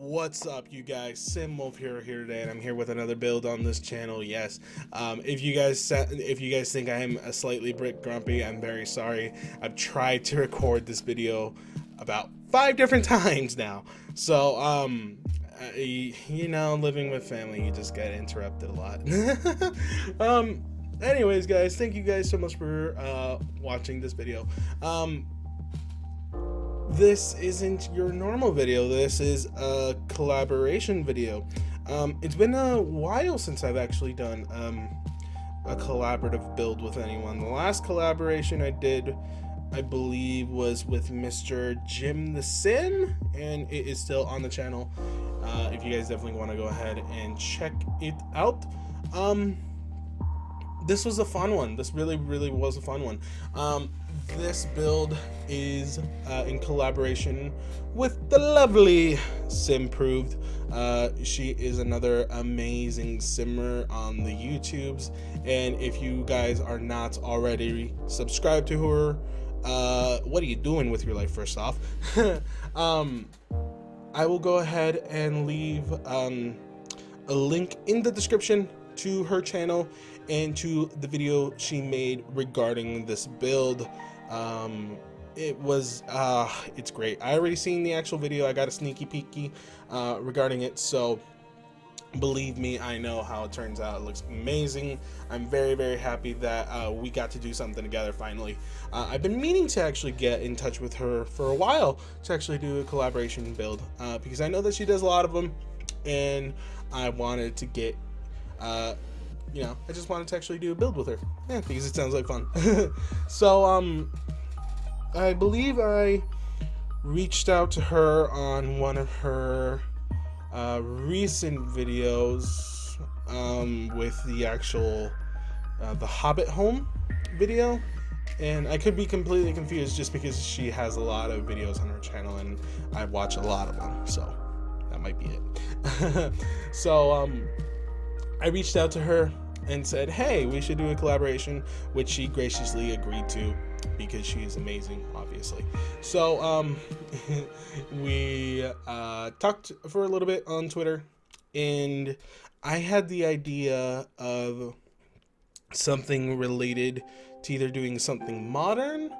What's up, you guys? SimWolfHero Here today, and I'm here with another build on this channel. Yes, if you guys think I am a slightly bit grumpy, I'm very sorry. I've tried to record this video about 5 different times now, so you know, living with family, you just get interrupted a lot. Anyways, guys, thank you guys so much for watching this video. This isn't your normal video. This is a collaboration video. It's been a while since I've actually done a collaborative build with anyone. The last collaboration I did, I believe, was with Mr. Jim the Sim, and it is still on the channel. If you guys definitely want to go ahead and check it out. This was a fun one. This really was a fun one. This build is in collaboration with the lovely Simproved. She is another amazing simmer on the YouTubes, and if you guys are not already subscribed to her, what are you doing with your life, first off? I will go ahead and leave a link in the description to her channel and to the video she made regarding this build. It's great. I already seen the actual video. I got a sneaky peeky regarding it, so believe me, I know how it turns out. It looks amazing. I'm very happy that we got to do something together finally. I've been meaning to actually get in touch with her for a while to actually do a collaboration build, because I know that she does a lot of them, and I wanted to get you know, I just wanted to actually do a build with her, yeah, because it sounds like fun. So I believe I reached out to her on one of her recent videos with the actual the Hobbit home video, and I could be completely confused just because she has a lot of videos on her channel and I watch a lot of them, so that might be it. So I reached out to her and said, hey, we should do a collaboration, which she graciously agreed to because she is amazing, obviously. So we talked for a little bit on Twitter, and I had the idea of something related to either doing something modern,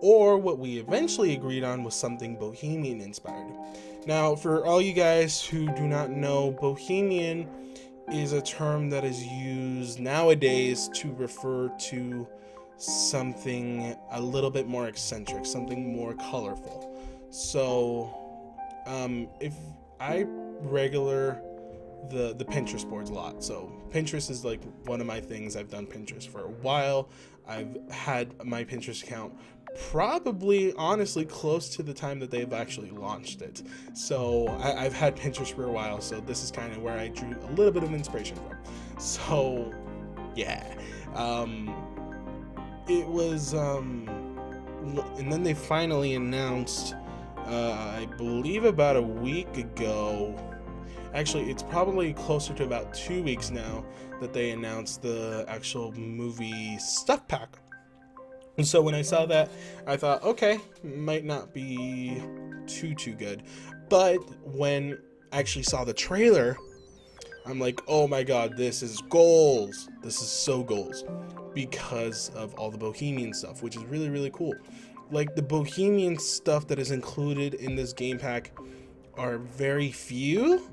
or what we eventually agreed on was something bohemian inspired. Now, for all you guys who do not know, bohemian is a term that is used nowadays to refer to something a little bit more eccentric, something more colorful. So if I regular the Pinterest boards a lot, so Pinterest is like one of my things. I've done Pinterest for a while. I've had my Pinterest account probably, honestly, close to the time that they've actually launched it. So I've had Pinterest for a while, so this is kind of where I drew a little bit of inspiration from. So yeah, it was and then they finally announced, I believe about a week ago, actually it's probably closer to about 2 weeks now, that they announced the actual movie stuff pack. And so when I saw that, I thought, okay, might not be too good. But when I actually saw the trailer, I'm like, oh my god, this is goals. This is so goals, because of all the bohemian stuff, which is really cool. Like, the bohemian stuff that is included in this game pack are very few,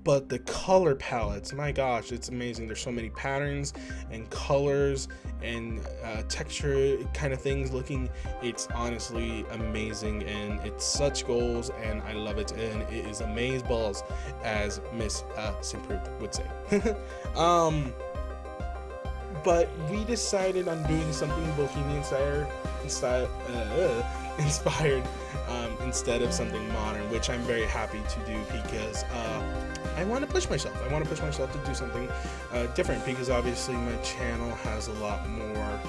but the color palettes, my gosh, it's amazing. There's so many patterns and colors and texture kind of things looking. It's honestly amazing, and it's such goals, and I love it, and it is amaze balls, as Miss Simproved would say. But we decided on doing something bohemian inspired instead of something modern, which I'm very happy to do, because I want to push myself. I want to push myself to do something different, because obviously my channel has a lot more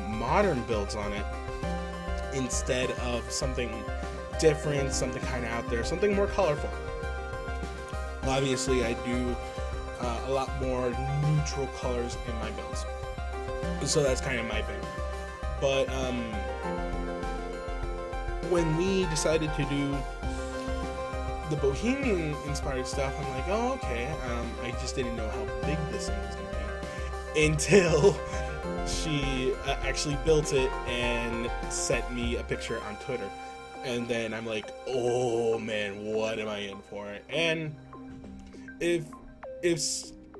modern builds on it, instead of something different, something kind of out there, something more colorful. Obviously, I do a lot more neutral colors in my builds, so that's kind of my thing. But when we decided to do the Bohemian inspired stuff, I'm like, oh, okay. I just didn't know how big this thing was going to be until she actually built it and sent me a picture on Twitter. And then I'm like, oh man, what am I in for? And if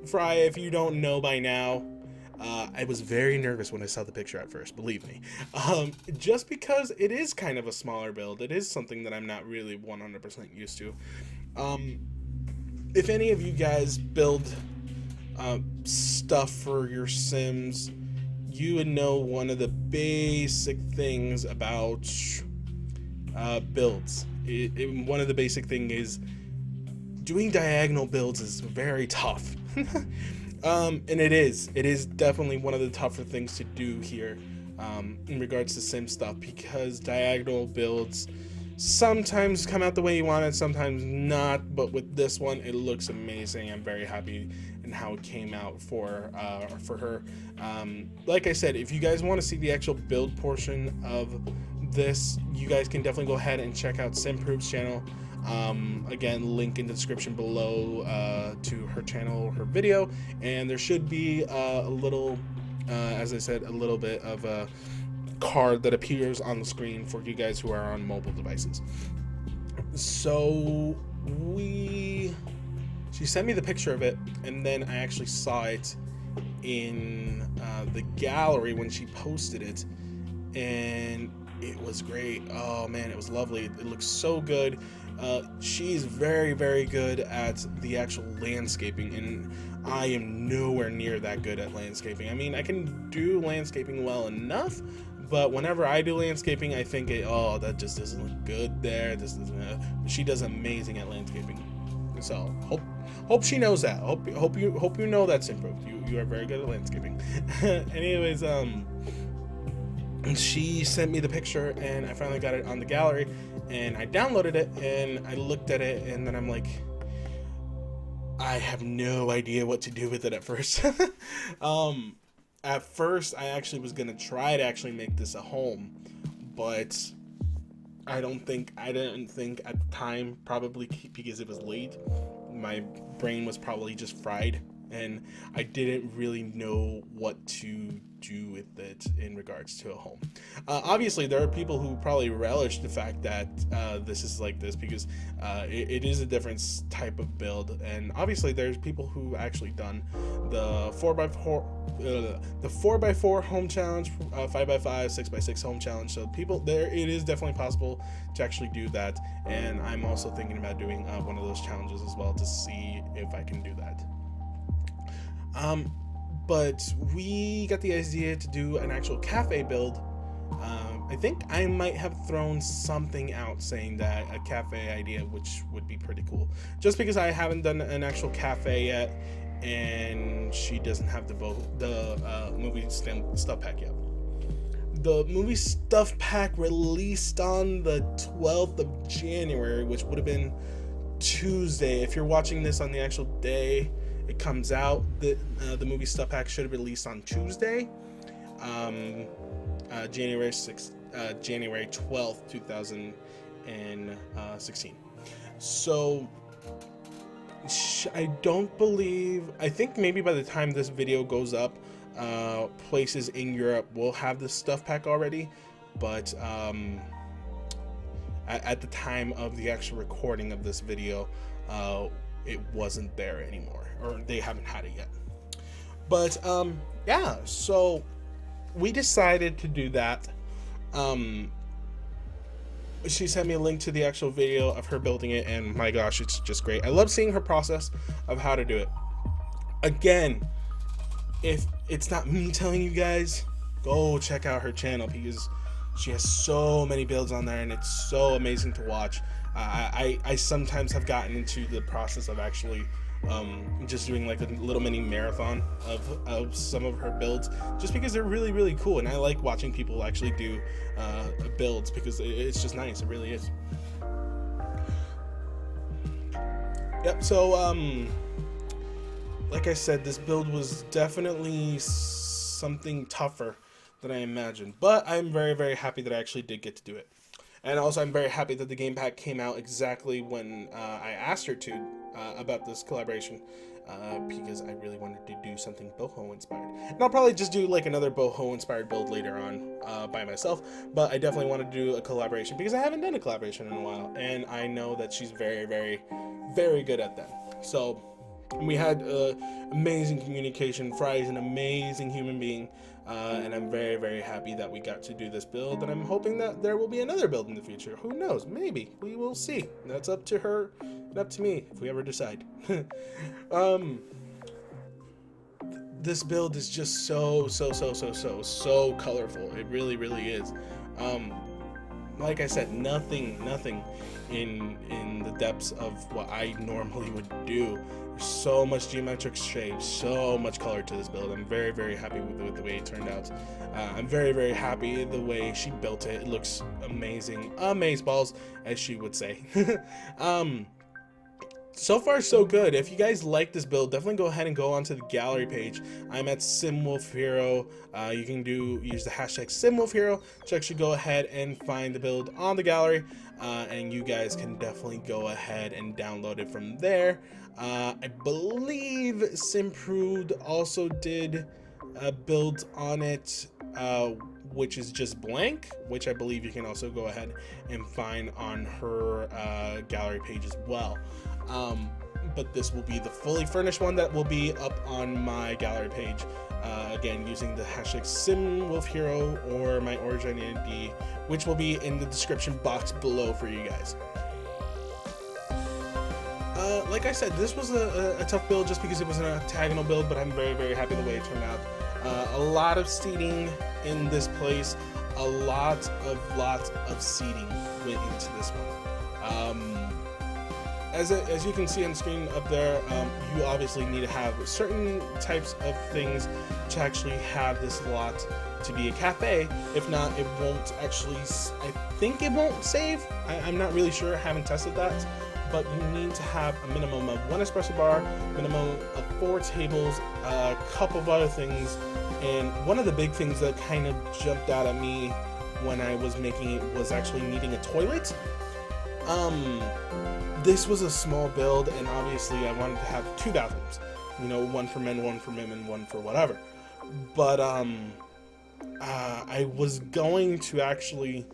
Fry, if you don't know by now, I was very nervous when I saw the picture at first, believe me. Just because it is kind of a smaller build. It is something that I'm not really 100% used to. If any of you guys build stuff for your Sims, you would know one of the basic things about builds. One of the basic thing is doing diagonal builds is very tough. And it is definitely one of the tougher things to do here in regards to sim stuff, because diagonal builds sometimes come out the way you want it, sometimes not, but with this one it looks amazing. I'm very happy in how it came out for her. Like I said, if you guys want to see the actual build portion of this, you guys can definitely go ahead and check out Simproved's channel. Again, link in the description below to her channel, her video, and there should be a little, as I said, a little bit of a card that appears on the screen for you guys who are on mobile devices. So she sent me the picture of it, and then I actually saw it in the gallery when she posted it, and it was great. Oh man, it was lovely. It looks so good. She's very, very good at the actual landscaping, and I am nowhere near that good at landscaping. I mean, I can do landscaping well enough, but whenever I do landscaping, I think, oh, that just doesn't look good there. This doesn't. She does amazing at landscaping. So hope she knows that. Hope you know that's improved. You are very good at landscaping. Anyways, she sent me the picture, and I finally got it on the gallery, and I downloaded it, and I looked at it, and then I'm like, I have no idea what to do with it at first. At first, I actually was gonna try to actually make this a home, but I didn't think at the time, probably because it was late, my brain was probably just fried, and I didn't really know what to do with it in regards to a home. Obviously, there are people who probably relish the fact that this is like this, because it is a different type of build, and obviously there's people who actually done the 4x4 home challenge, 5x5, 6x6 home challenge. So people there, it is definitely possible to actually do that, and I'm also thinking about doing one of those challenges as well to see if I can do that. But we got the idea to do an actual cafe build. I think I might have thrown something out saying that a cafe idea, which would be pretty cool, just because I haven't done an actual cafe yet, and she doesn't have the movie stuff pack yet. The movie stuff pack released on the 12th of January, which would have been Tuesday. If you're watching this on the actual day it comes out, the movie stuff pack should have released on Tuesday, January 12th, 2016. So I think maybe by the time this video goes up, places in Europe will have this stuff pack already, but at the time of the actual recording of this video, it wasn't there anymore, or they haven't had it yet. But yeah, so we decided to do that. She sent me a link to the actual video of her building it, and my gosh, it's just great. I love seeing her process of how to do it. Again, if it's not me telling you guys, go check out her channel, because she has so many builds on there, and it's so amazing to watch. I sometimes have gotten into the process of actually just doing like a little mini marathon of some of her builds, just because they're really, really cool, and I like watching people actually do builds, because it's just nice. It really is. Yep. So like I said, this build was definitely something tougher than I imagined, but I'm very, very happy that I actually did get to do it. And also, I'm very happy that the game pack came out exactly when I asked her to about this collaboration. Because I really wanted to do something Boho inspired. And I'll probably just do like another Boho inspired build later on by myself, but I definitely want to do a collaboration because I haven't done a collaboration in a while, and I know that she's very, very, very good at them. So we had amazing communication. Fry is an amazing human being, and I'm very, very happy that we got to do this build, and I'm hoping that there will be another build in the future. Who knows? Maybe. We will see. That's up to her and up to me if we ever decide. This build is just so colorful. It really, really is. Like I said, nothing in the depths of what I normally would do. There's so much geometric shape, so much color to this build. I'm very, very happy with the way it turned out. I'm very, very happy the way she built it. It looks amazing. Amazeballs, as she would say. So far, so good. If you guys like this build, definitely go ahead and go onto the gallery page. I'm at SimWolfHero. You can use the hashtag SimWolfHero to actually go ahead and find the build on the gallery, and you guys can definitely go ahead and download it from there. I believe Simproved also did a build on it, which is just blank, which I believe you can also go ahead and find on her gallery page as well. But this will be the fully furnished one that will be up on my gallery page, again using the hashtag SimWolfHero or my origin ID, which will be in the description box below for you guys. Like I said, this was a tough build just because it was an octagonal build, but I'm very, very happy the way it turned out. A lot of seating in this place, a lot of seating went into this one. As you can see on the screen up there, you obviously need to have certain types of things to actually have this lot to be a cafe. If not, it won't actually, I think it won't save. I'm not really sure, I haven't tested that. But you need to have a minimum of 1 espresso bar, minimum of 4 tables, a couple of other things. And one of the big things that kind of jumped out at me when I was making it was actually needing a toilet. This was a small build, and obviously I wanted to have 2 bathrooms, you know, one for men, one for women, one for whatever. But I was going to actually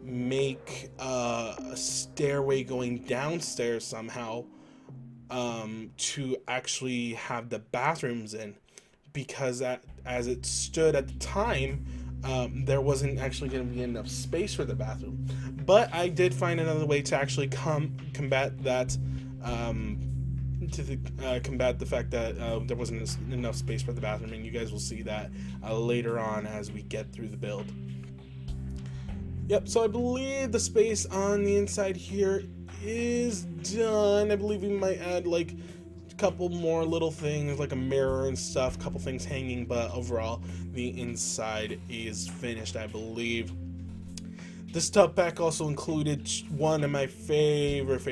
make a stairway going downstairs somehow, to actually have the bathrooms in, because as it stood at the time, there wasn't actually going to be enough space for the bathroom. But I did find another way to actually combat that, combat the fact that there wasn't enough space for the bathroom, and you guys will see that later on as we get through the build. Yep, so I believe the space on the inside here is done. I believe we might add like a couple more little things like a mirror and stuff, a couple things hanging, but overall the inside is finished, I believe. The stuff pack also included one of my favorite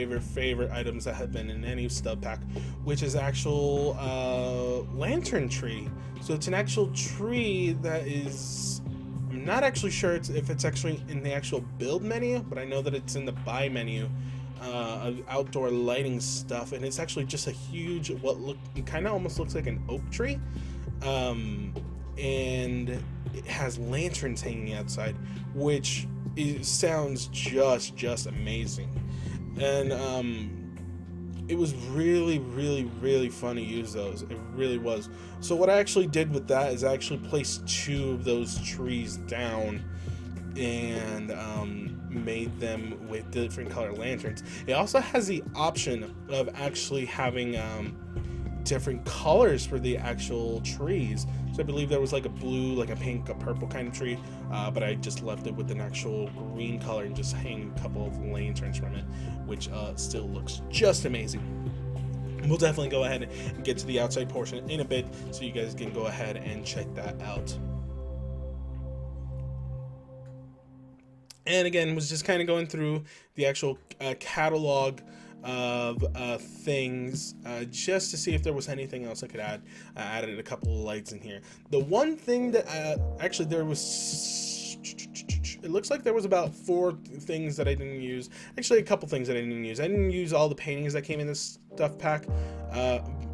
items that have been in any stuff pack, which is actual lantern tree. So it's an actual tree that is, I'm not actually sure if it's actually in the actual build menu, but I know that it's in the buy menu of outdoor lighting stuff, and it's actually just a huge, it kind of almost looks like an oak tree, and it has lanterns hanging outside, which sounds just amazing. And it was really fun to use those. It really was. So what I actually did with that is I actually placed 2 of those trees down and made them with different color lanterns. It also has the option of actually having different colors for the actual trees. So I believe there was like a blue, like a pink, a purple kind of tree, but I just left it with an actual green color and just hang a couple of lanterns from it, which still looks just amazing. We'll definitely go ahead and get to the outside portion in a bit, so you guys can go ahead and check that out. And again, was just kind of going through the actual catalog of things, just to see if there was anything else I could add. I added a couple of lights in here. The one thing that actually there was it looks like there was about 4 things that I didn't use. Actually, a couple things that I didn't use. I didn't use all the paintings that came in this stuff pack,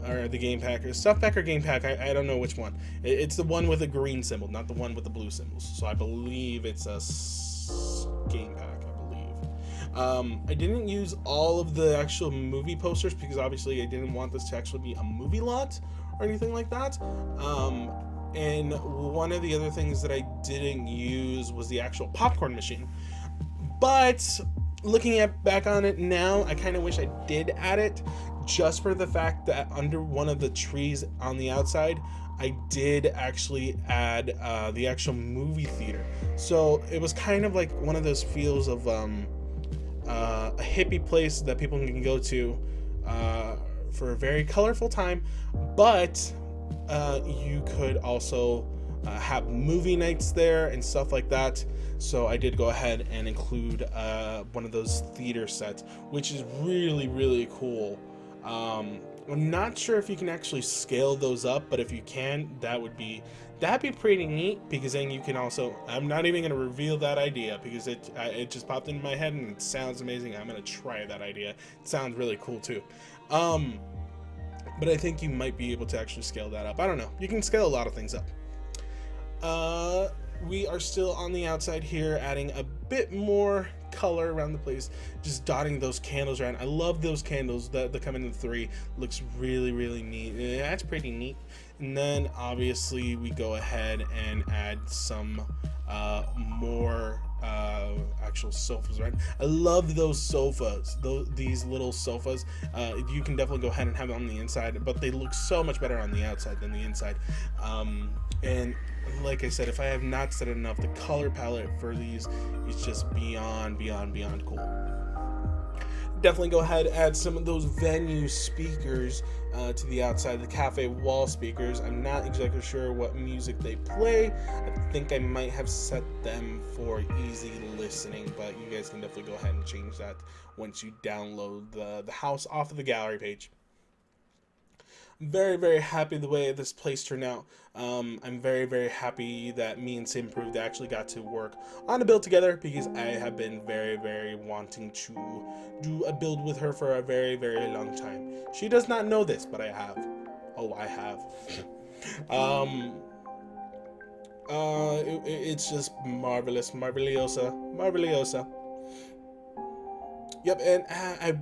or the game pack, or stuff pack or game pack. I don't know which one. It's the one with the green symbol, not the one with the blue symbols. So I believe it's a game pack. I didn't use all of the actual movie posters because obviously I didn't want this to actually be a movie lot or anything like that. And one of the other things that I didn't use was the actual popcorn machine. But looking back on it now, I kind of wish I did add it, just for the fact that under one of the trees on the outside, I did actually add the actual movie theater. So it was kind of like one of those feels of a hippie place that people can go to for a very colorful time, but you could also have movie nights there and stuff like that. So I did go ahead and include one of those theater sets, which is really, really cool. I'm not sure if you can actually scale those up, but if you can, that'd be pretty neat, because then you can also, I'm not even going to reveal that idea because it just popped into my head and it sounds amazing. I'm going to try that idea. It sounds really cool too. But I think you might be able to actually scale that up. I don't know. You can scale a lot of things up. We are still on the outside here, adding a bit more color around the place, just dotting those candles around. I love those candles that come in the 3. Looks really, really neat. That's pretty neat. And then obviously we go ahead and add some more actual sofas, right? I love those sofas, these little sofas. You can definitely go ahead and have them on the inside, but they look so much better on the outside than the inside. And like I said, if I have not said it enough, the color palette for these is just beyond cool. Definitely go ahead and add some of those venue speakers to the outside, the cafe wall speakers. I'm not exactly sure what music they play. I think I might have set them for easy listening, but you guys can definitely go ahead and change that once you download the house off of the gallery page. I'm very, very happy the way this place turned out. I'm very, very happy that me and Simproved actually got to work on a build together, because I have been very, very wanting to do a build with her for a very, very long time. She does not know this, but I have. Oh, I have. It's just marvelous, marveliosa. Yep, and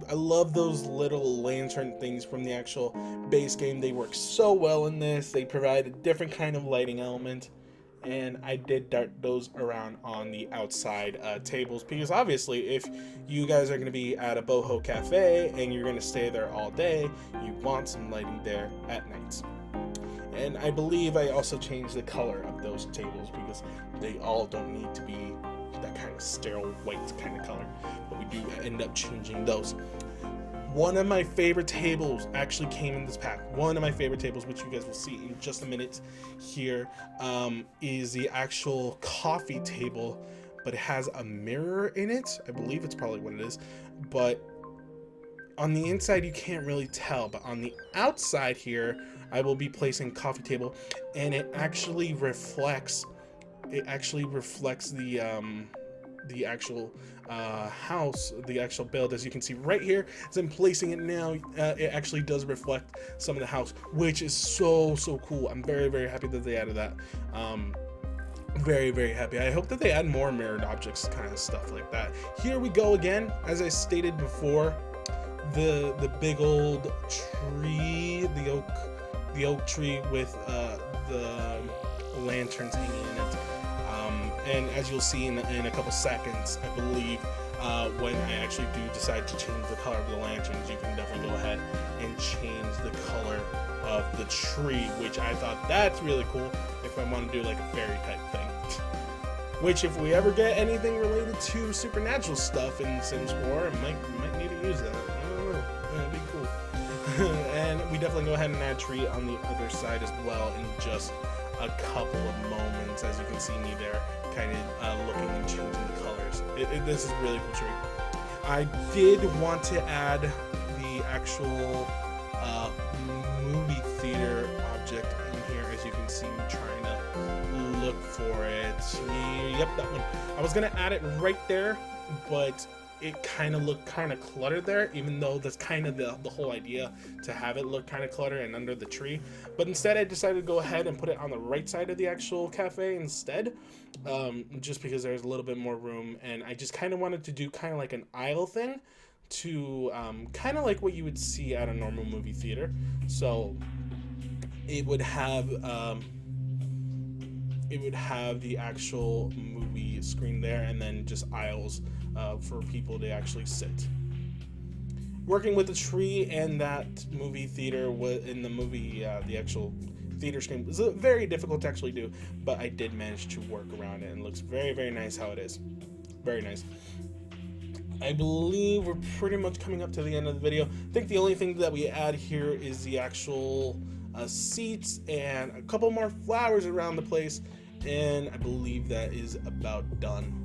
I love those little lantern things from the actual base game. They work so well in this. They provide a different kind of lighting element, and I did dart those around on the outside tables, because obviously if you guys are going to be at a Boho cafe and you're going to stay there all day, you want some lighting there at night. And I believe I also changed the color of those tables, because they all don't need to be that kind of sterile white kind of color, but we do end up changing those. One of my favorite tables actually came in this pack. One of my favorite tables, which you guys will see in just a minute here, is the actual coffee table, but it has a mirror in it. I believe it's probably what it is, but on the inside you can't really tell, but on the outside here I will be placing coffee table, and it actually reflects the actual house, the actual build. As you can see right here, as I'm placing it now, it actually does reflect some of the house, which is so cool. I'm very, very happy that they added that. Very, very happy. I hope that they add more mirrored objects, kind of stuff like that. Here we go again, as I stated before, the big old tree, the oak tree with the lanterns hanging in it. And as you'll see in a couple seconds, I believe, when I actually do decide to change the color of the lanterns, you can definitely go ahead and change the color of the tree, which I thought that's really cool if I want to do like a fairy type thing. Which, if we ever get anything related to supernatural stuff in Sims 4, I might need to use that. I don't know. That'd be cool. And we definitely go ahead and add tree on the other side as well in just a couple of moments. As you can see me there, kind of looking and changing the colors. This is really cool tree. I did want to add the actual movie theater object in here. As you can see me trying to look for it. Yep, that one. I was gonna add it right there, but it kind of looked kind of cluttered there, even though that's kind of the whole idea, to have it look kind of cluttered and under the tree. But instead I decided to go ahead and put it on the right side of the actual cafe instead, just because there's a little bit more room, and I just kind of wanted to do kind of like an aisle thing to kind of like what you would see at a normal movie theater. So it would have the actual movie screen there, and then just aisles for people to actually sit. Working with the tree and that movie theater in the movie, the actual theater screen was very difficult to actually do, but I did manage to work around it, and it looks very, very nice how it is. Very nice. I believe we're pretty much coming up to the end of the video. I think the only thing that we add here is the actual seats and a couple more flowers around the place, and I believe that is about done.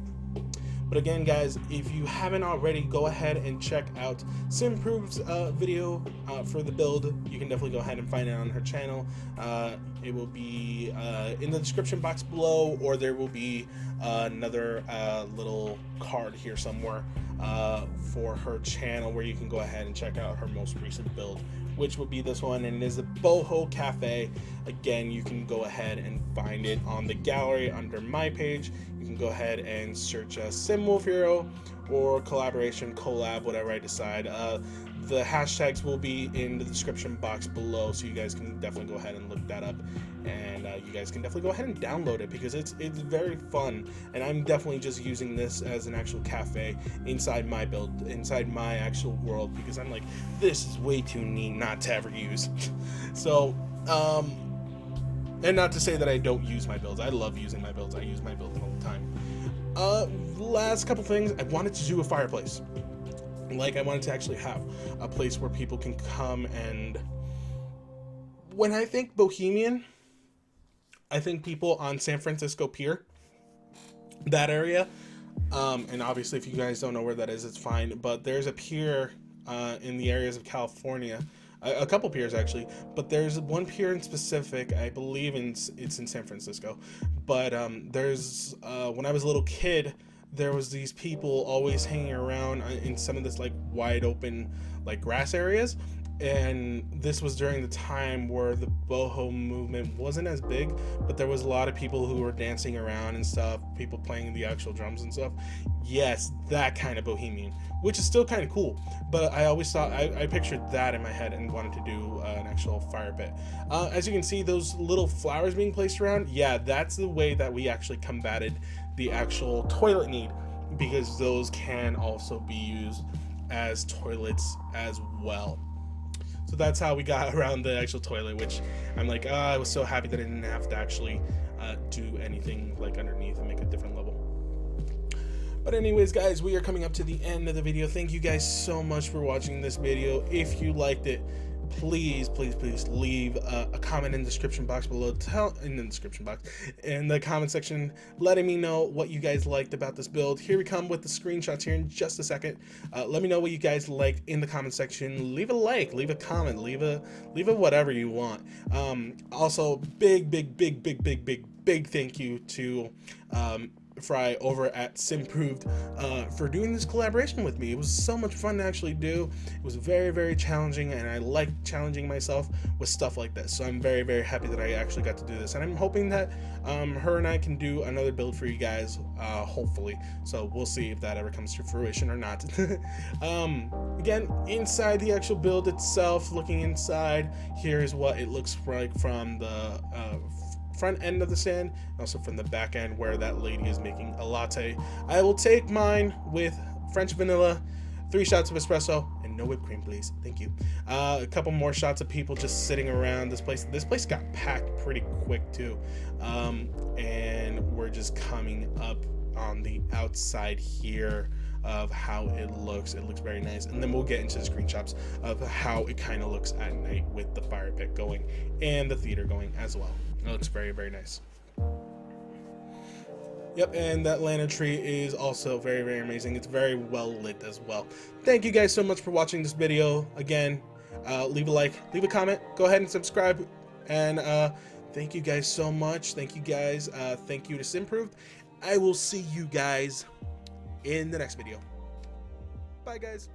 But again, guys, if you haven't already, go ahead and check out Simproved's video for the build. You can definitely go ahead and find it on her channel. It will be in the description box below, or there will be another little card here somewhere for her channel where you can go ahead and check out her most recent build, which would be this one, and it is the Boho Cafe. Again, you can go ahead and find it on the gallery under my page. You can go ahead and search SimWolfHero or collaboration, collab, whatever I decide. The hashtags will be in the description box below, so you guys can definitely go ahead and look that up, and you guys can definitely go ahead and download it, because it's very fun, and I'm definitely just using this as an actual cafe inside my build, inside my actual world, because I'm like, this is way too neat not to ever use. So and not to say that I don't use my builds. I love using my builds. I use my builds all the time. Last couple things, I wanted to do a fireplace. Like, I wanted to actually have a place where people can come, and when I think Bohemian, I think people on San Francisco Pier, that area. And obviously, if you guys don't know where that is, it's fine. But there's a pier in the areas of California, a couple piers actually, but there's one pier in specific, I believe it's in San Francisco. But there's when I was a little kid, there was these people always hanging around in some of this like wide open like grass areas, and this was during the time where the boho movement wasn't as big, but there was a lot of people who were dancing around and stuff, people playing the actual drums and stuff. Yes, that kind of bohemian, which is still kind of cool, but I always thought, I pictured that in my head and wanted to do an actual fire pit. As you can see, those little flowers being placed around, yeah, that's the way that we actually combated the actual toilet need, because those can also be used as toilets as well. So that's how we got around the actual toilet, which I'm like, I was so happy that I didn't have to actually do anything like underneath and make a different level. But anyways, guys, we are coming up to the end of the video. Thank you guys so much for watching this video. If you liked it, please leave a comment in the description box below, in the comment section, letting me know what you guys liked about this build. Here we come with the screenshots here in just a second. Let me know what you guys liked in the comment section. Leave a like, leave a comment, leave a whatever you want. Also, big thank you to Fry over at Simproved for doing this collaboration with me. It was so much fun to actually do. It was very challenging, and I like challenging myself with stuff like this, so I'm very happy that I actually got to do this, and I'm hoping that her and I can do another build for you guys, hopefully. So we'll see if that ever comes to fruition or not. Again, inside the actual build itself, looking inside, here's what it looks like from the front end of the stand, also from the back end where that lady is making a latte. I will take mine with French vanilla, 3 shots of espresso, and no whipped cream, please. Thank you. A couple more shots of people just sitting around this place. This place got packed pretty quick too, and we're just coming up on the outside here of how it looks. It looks very nice, and then we'll get into the screenshots of how it kind of looks at night with the fire pit going and the theater going as well. It looks very nice. Yep, and that lantern tree is also very amazing. It's very well lit as well. Thank you guys so much for watching this video. Again, leave a like, leave a comment, go ahead and subscribe, and thank you guys so much. Thank you guys. Thank you to Simproved. I will see you guys in the next video. Bye, guys.